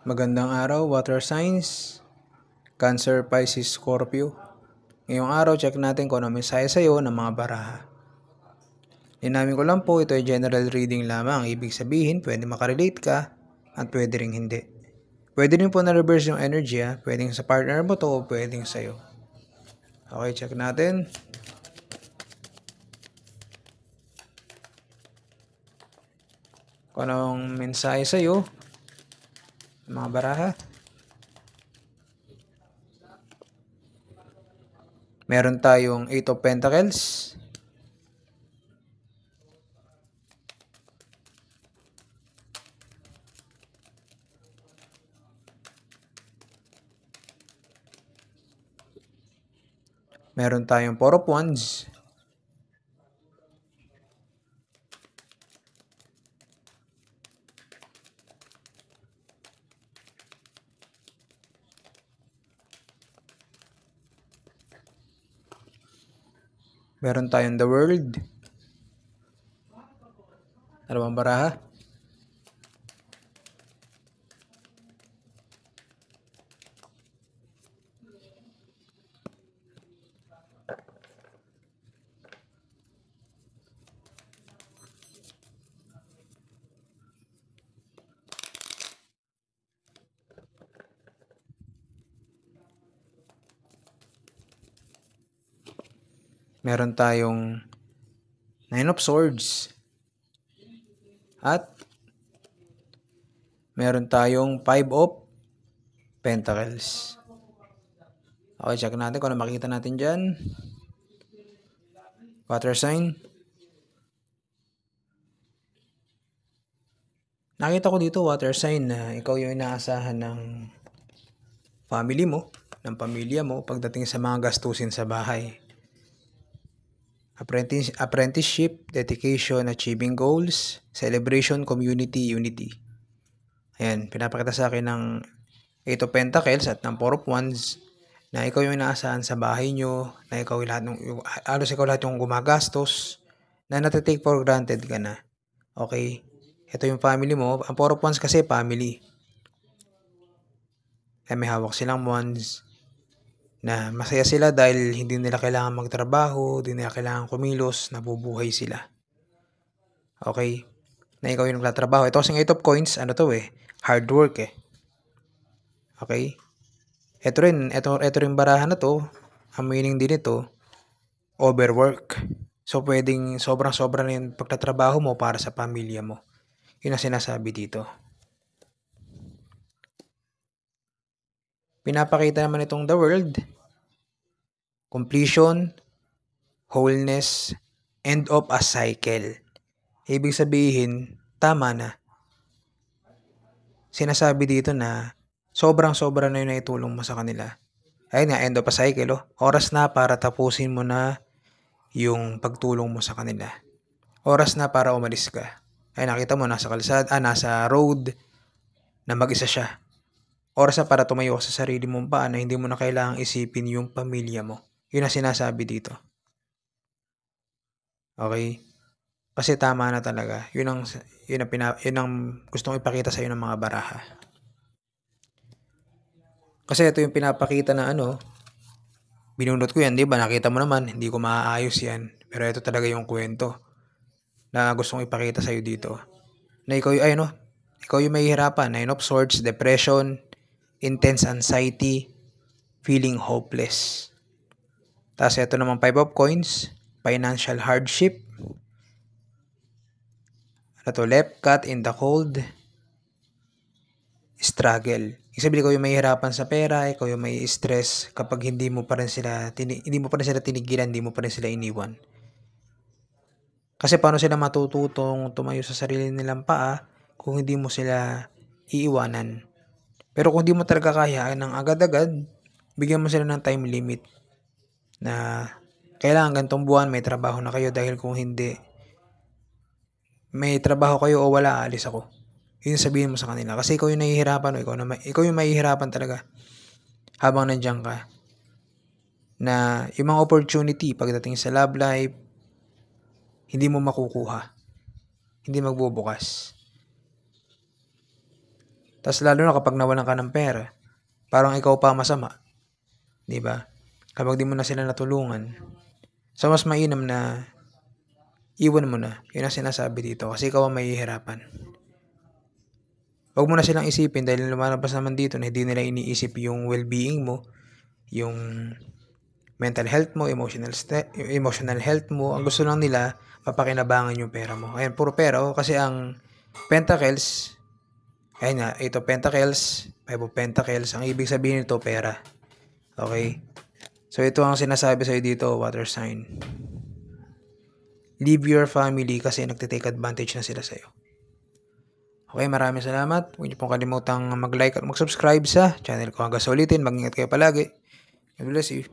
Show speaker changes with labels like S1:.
S1: Magandang araw, water signs, Cancer, Pisces, Scorpio. Ngayong araw, check natin kung ano mensahe sa'yo ng mga baraha. Inamin ko lang po, ito ay general reading lamang. Ibig sabihin, pwede makarelate ka at pwede ring hindi. Pwede rin po na-reverse yung energy, pwedeng sa partner mo to o pwedeng sa'yo. Okay, check natin. Kung anong mensahe sa'yo ng mga baraha. Meron tayong 8 of Pentacles. Meron tayong 4 of Wands. Meron tayong The World. Ano bang baraha? Meron tayong 9 of Swords. At meron tayong 5 of Pentacles. Okay, check natin kung ano makikita natin dyan. Water sign. Nakita ko dito, water sign, na ikaw yung inaasahan ng family mo, ng pamilya mo, pagdating sa mga gastusin sa bahay. Apprenticeship, dedication, achieving goals, celebration, community, unity. Ayan, pinapakita sa akin ng 8 of Pentacles at ng 4 of Wands na ikaw yung inaasahan sa bahay nyo, na ikaw lahat yung gumagastos, na natitake for granted ka na. Okay? Ito yung family mo. Ang 4 of Wands kasi family. Kaya may hawak silang wands na masaya sila dahil hindi nila kailangan magtrabaho, hindi nila kailangan kumilos, nabubuhay sila. Okay? Na ikaw yung nagtatrabaho. Ito kasing 8 of Coins, hard work Okay? Ito rin barahan na to, ang meaning din ito, overwork. So, pwedeng sobrang-sobra na yung pagtatrabaho mo para sa pamilya mo. Yun ang sinasabi dito. Pinapakita naman itong The World, completion, wholeness, end of a cycle. Ibig sabihin, tama na. Sinasabi dito na sobrang-sobra na yung naitulong mo sa kanila. Ayun nga, end of a cycle. Oras na para tapusin mo na yung pagtulong mo sa kanila. Oras na para umalis ka. Ay, nakita mo, nasa road, na mag-isa siya. Oras na para tumayo sa sarili mong paa na hindi mo na kailangang isipin yung pamilya mo. Yun ang sinasabi dito. Okay? Kasi tama na talaga. Yun ang gustong ipakita sa iyo ng mga baraha. Kasi ito yung pinapakita na binunot ko yan, di ba? Nakita mo naman, hindi ko maaayos yan. Pero ito talaga yung kwento na gustong ipakita sa iyo dito. Na ikaw yung mahihirapan. 9 of Swords, depression, intense anxiety, feeling hopeless. Tapos ito naman 5 of Coins, financial hardship. Left cat in the cold, struggle. Ibig sabihin, ikaw yung mahihirapan sa pera, ikaw yung may stress kapag hindi mo pa rin sila tinigilan, hindi mo pa rin sila iniwan. Kasi paano sila matututong tumayo sa sarili nilang paa kung hindi mo sila iiwanan? Pero kung hindi mo talaga kaya ng agad-agad, bigyan mo sila ng time limit na kailangan gantong buwan may trabaho na kayo, dahil kung hindi, may trabaho kayo o wala, alis ako. Yun sabihin mo sa kanila. Kasi ikaw yung nahihirapan ikaw yung mahihirapan talaga habang nandiyan ka. Na yung mga opportunity pagdating sa love life, hindi mo makukuha. Hindi magbubukas. Tas lalo na kapag nawalan ka ng pera, parang ikaw pa masama, 'di ba? Kapag di mo na sila natulungan. So mas mainam na iwan mo na. 'Yun ang sinasabi dito kasi ikaw ang mahihirapan. Huwag mo na silang isipin dahil lumalabas naman dito na hindi nila iniisip yung well-being mo, yung mental health mo, emotional health mo. Ang gusto lang nila, mapakinabangan yung pera mo. Ayan, puro pera. Kasi ang Pentacles, ayun nga, ito Pentacles, Five of Pentacles. Ang ibig sabihin nito, pera. Okay? So, ito ang sinasabi sa'yo dito, water sign. Leave your family kasi nagtitake advantage na sila sa'yo. Okay, maraming salamat. Huwag niyo pong kalimutang mag-like at mag-subscribe sa channel ko. Hanggang sa ulitin, mag-ingat kayo palagi. God bless you.